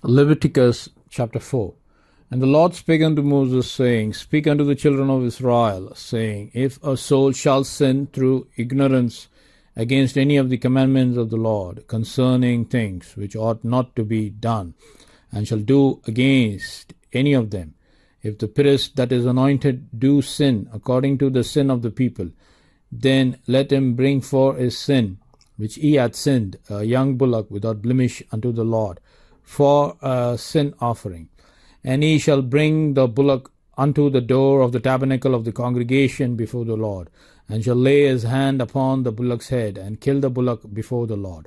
Leviticus chapter 4. And the Lord spake unto Moses, saying, Speak unto the children of Israel, saying, If a soul shall sin through ignorance against any of the commandments of the Lord concerning things which ought not to be done, and shall do against any of them, if the priest that is anointed do sin according to the sin of the people, then let him bring for his sin, which he hath sinned, a young bullock without blemish unto the Lord, for a sin offering. And he shall bring the bullock unto the door of the tabernacle of the congregation before the Lord, and shall lay his hand upon the bullock's head, and kill the bullock before the Lord.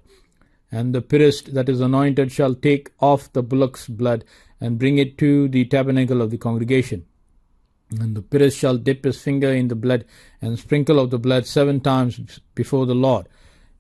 And the priest that is anointed shall take off the bullock's blood, and bring it to the tabernacle of the congregation. And the priest shall dip his finger in the blood, and sprinkle of the blood 7 times before the Lord,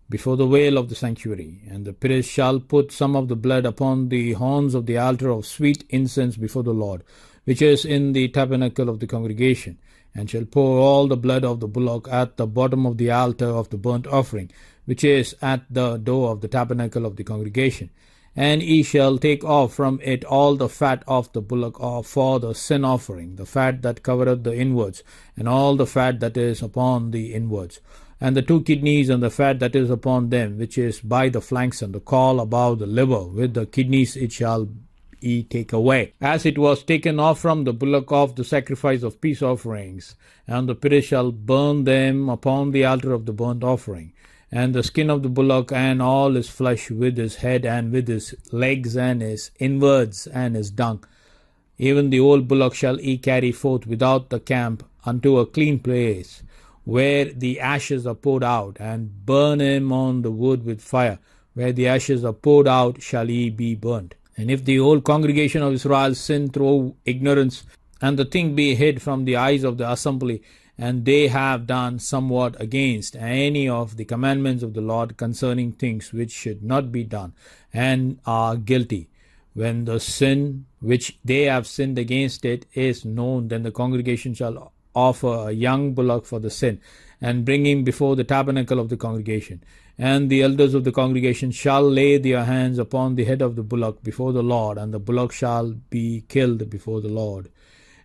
before the veil of the sanctuary. And the priest shall put some of the blood upon the horns of the altar of sweet incense before the Lord, which is in the tabernacle of the congregation, and shall pour all the blood of the bullock at the bottom of the altar of the burnt offering, which is at the door of the tabernacle of the congregation. And he shall take off from it all the fat of the bullock for the sin offering, the fat that covereth the inwards, and all the fat that is upon the inwards, and the 2 kidneys and the fat that is upon them, which is by the flanks, and the caul above the liver, with the kidneys it shall he take away, as it was taken off from the bullock of the sacrifice of peace offerings. And the priest shall burn them upon the altar of the burnt offering. And the skin of the bullock and all his flesh, with his head and with his legs and his inwards and his dung, even the whole bullock shall he carry forth without the camp unto a clean place, where the ashes are poured out, and burn him on the wood with fire. Where the ashes are poured out shall he be burnt. And if the whole congregation of Israel sin through ignorance, and the thing be hid from the eyes of the assembly, and they have done somewhat against any of the commandments of the Lord concerning things which should not be done, and are guilty, when the sin which they have sinned against it is known, then the congregation shall offer a young bullock for the sin, and bring him before the tabernacle of the congregation. And the elders of the congregation shall lay their hands upon the head of the bullock before the Lord, and the bullock shall be killed before the Lord.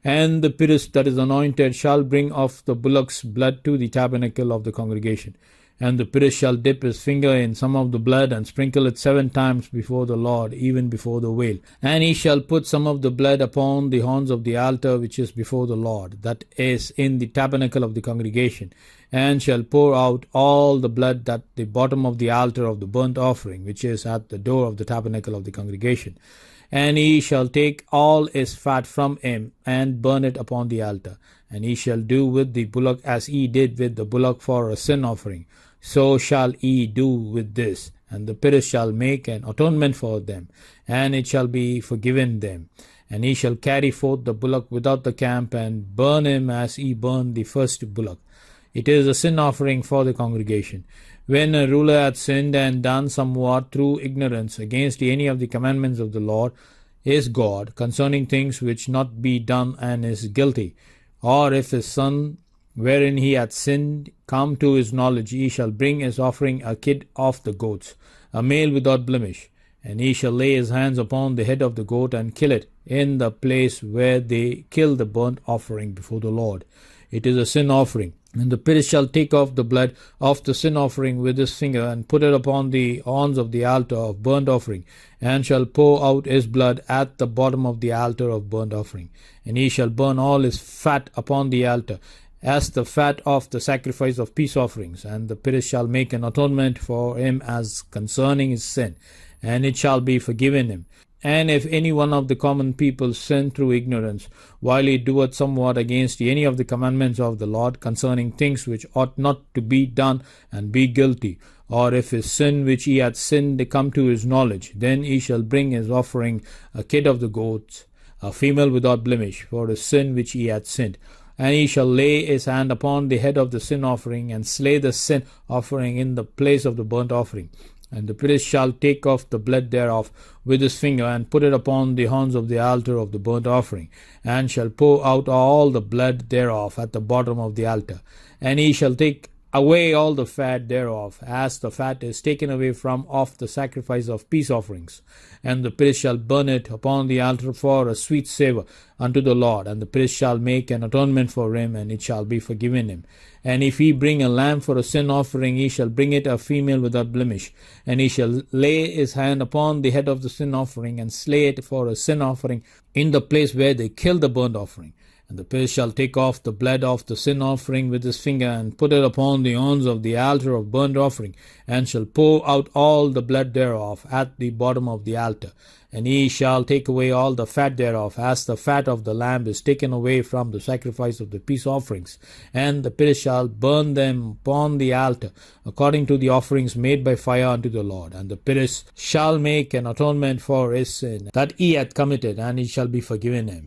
And the priest that is anointed shall bring of the bullock's blood to the tabernacle of the congregation. And the priest shall dip his finger in some of the blood, and sprinkle it 7 times before the Lord, even before the veil. And he shall put some of the blood upon the horns of the altar which is before the Lord, that is in the tabernacle of the congregation, and shall pour out all the blood at the bottom of the altar of the burnt offering, which is at the door of the tabernacle of the congregation. And he shall take all his fat from him, and burn it upon the altar. And he shall do with the bullock as he did with the bullock for a sin offering. So shall he do with this. And the priest shall make an atonement for them, and it shall be forgiven them. And he shall carry forth the bullock without the camp, and burn him as he burned the first bullock. It is a sin offering for the congregation. When a ruler hath sinned and done somewhat through ignorance against any of the commandments of the Lord his God concerning things which not be done, and is guilty, or if his son wherein he hath sinned come to his knowledge, he shall bring his offering a kid of the goats, a male without blemish. And he shall lay his hands upon the head of the goat, and kill it in the place where they kill the burnt offering before the Lord. It is a sin offering. And the priest shall take off the blood of the sin offering with his finger, and put it upon the horns of the altar of burnt offering, and shall pour out his blood at the bottom of the altar of burnt offering. And he shall burn all his fat upon the altar, as the fat of the sacrifice of peace offerings. And the priest shall make an atonement for him as concerning his sin, and it shall be forgiven him. And if any one of the common people sin through ignorance, while he doeth somewhat against any of the commandments of the Lord concerning things which ought not to be done, and be guilty, or if his sin which he hath sinned come to his knowledge, then he shall bring his offering a kid of the goats, a female without blemish, for his sin which he hath sinned. And he shall lay his hand upon the head of the sin offering, and slay the sin offering in the place of the burnt offering. And the priest shall take off the blood thereof with his finger, and put it upon the horns of the altar of the burnt offering, and shall pour out all the blood thereof at the bottom of the altar. And he shall take away all the fat thereof, as the fat is taken away from off the sacrifice of peace offerings. And the priest shall burn it upon the altar for a sweet savour unto the Lord. And the priest shall make an atonement for him, and it shall be forgiven him. And if he bring a lamb for a sin offering, he shall bring it a female without blemish. And he shall lay his hand upon the head of the sin offering, and slay it for a sin offering in the place where they kill the burnt offering. And the priest shall take off the blood of the sin offering with his finger, and put it upon the horns of the altar of burnt offering, and shall pour out all the blood thereof at the bottom of the altar. And he shall take away all the fat thereof, as the fat of the lamb is taken away from the sacrifice of the peace offerings. And the priest shall burn them upon the altar, according to the offerings made by fire unto the Lord. And the priest shall make an atonement for his sin that he hath committed, and it shall be forgiven him.